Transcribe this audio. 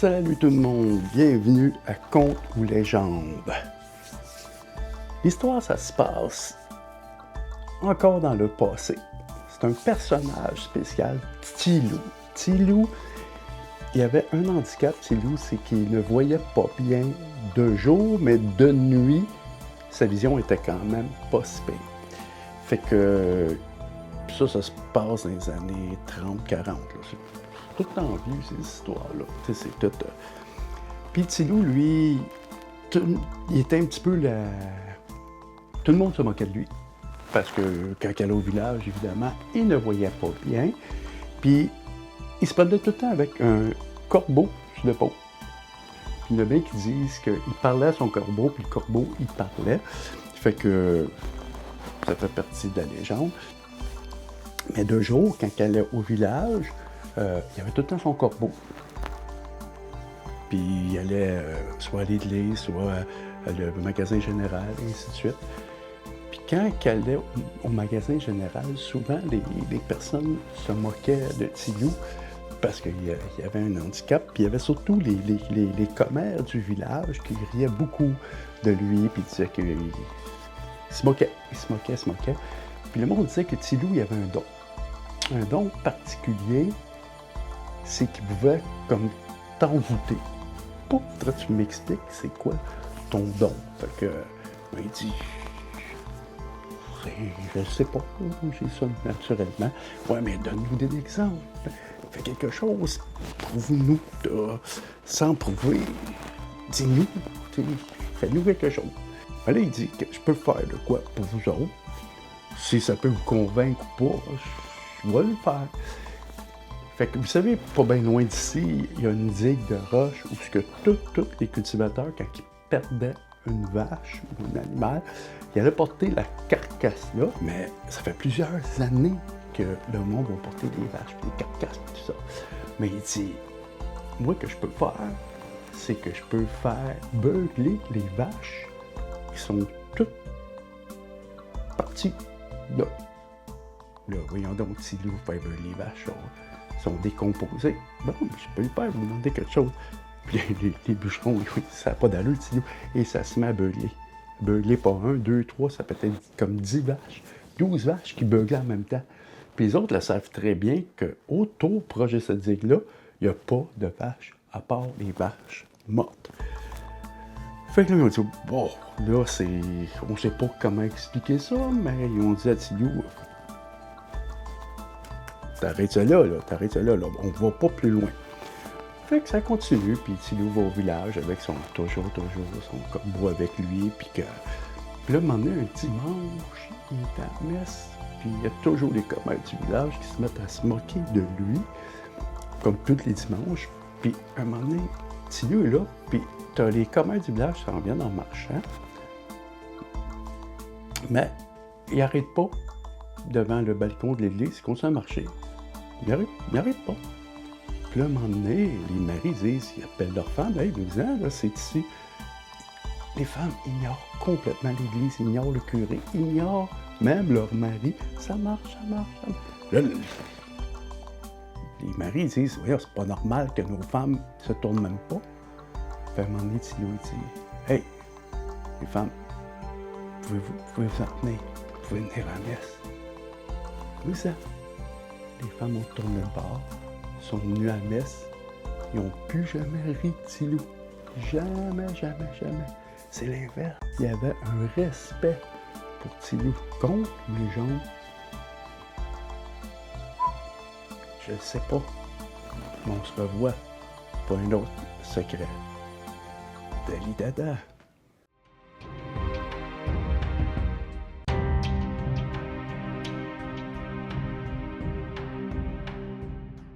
Salut tout le monde, bienvenue à Contes ou Légendes. L'histoire, ça se passe encore dans le passé. C'est un personnage spécial, Tilou. Tilou, il avait un handicap, Tilou, c'est qu'il ne voyait pas bien de jour, mais de nuit, sa vision était quand même pas si pire. Fait que ça se passe dans les années 30-40. C'est tout le temps vu, ces histoires-là. C'est tout. Puis Tilou, lui, il était un petit peu la... Tout le monde se moquait de lui. Parce que quand il allait au village, évidemment, il ne voyait pas bien. Puis il se promenait tout le temps avec un corbeau sur l'épaule. Puis il y en a bien qui disent qu'il parlait à son corbeau, puis le corbeau, il parlait. Fait que ça fait partie de la légende. Mais de jour, quand il allait au village, il y avait tout le temps son corbeau. Puis il allait soit à l'église, soit le magasin général, et ainsi de suite. Puis quand il allait au magasin général, souvent les personnes se moquaient de Tilou parce qu'il y avait un handicap. Puis il y avait surtout les commères du village qui riaient beaucoup de lui, puis disaient qu'il se moquait. Il se moquait. Puis le monde disait que Tilou, il avait un don. Un don particulier, c'est qu'il pouvait comme t'envoûter. Faudrait que tu m'expliques c'est quoi ton don. Fait que, il dit, je sais pas, j'ai ça naturellement. Ouais, mais donne-nous des exemples. Fais quelque chose, prouve-nous, sans prouver. Dis-nous, fais-nous quelque chose. Là, il dit que je peux faire de quoi pour vous autres. Si ça peut vous convaincre ou pas, je vais le faire. Fait que vous savez, pas bien loin d'ici, il y a une digue de roche où tous les cultivateurs, quand ils perdaient une vache ou un animal, ils allaient porter la carcasse là, mais ça fait plusieurs années que le monde va porter des vaches, des carcasses et tout ça. Mais il dit, moi, que je peux faire, c'est que je peux faire beugler les vaches qui sont toutes parties là. Là, voyons donc, si vous faites beugler les vaches, sont décomposés. Bon, je peux le faire, vous demandez quelque chose. Puis les bûcherons, ça n'a pas d'allure, Tilou, et ça se met à beugler. Beugler pas 1, 2, 3, ça peut être comme 10 vaches, 12 vaches qui beuglaient en même temps. Puis les autres le savent très bien qu'autour, proche de cette digue-là, il n'y a pas de vaches, à part les vaches mortes. Fait que là, ils ont dit, bon, là, on ne sait pas comment expliquer ça, mais ils ont dit à Tilou, t'arrêtes ça là, on ne va pas plus loin. Fait que ça continue, puis Tilou va au village avec toujours son corbeau avec lui, puis là, à un moment donné, un dimanche, il est à la messe, puis il y a toujours les commères du village qui se mettent à se moquer de lui, comme tous les dimanches, puis à un moment donné, Tilou est là, puis t'as les commères du village qui s'en viennent en marchant, mais il n'arrête pas devant le balcon de l'église, il continue à marcher. Il n'arrête pas. Puis là, à un moment donné, les maris disent, ils appellent leurs femmes, hey, vous disant, là, c'est ici. Les femmes ignorent complètement l'église, ignorent le curé, ignorent même leur mari. Ça marche. Là, les maris disent, oui, c'est pas normal que nos femmes se tournent même pas. Puis à un moment donné, Tilou dit, hey, les femmes, vous pouvez vous en tenir, vous pouvez venir à la messe. Oui, ça. Les femmes ont tourné le bord, sont venues à la messe, ils n'ont plus jamais ri de Tilou. Jamais. C'est l'inverse. Il y avait un respect pour Tilou. Contre les gens, je ne sais pas, mais on se revoit pour un autre secret. Dali Dada.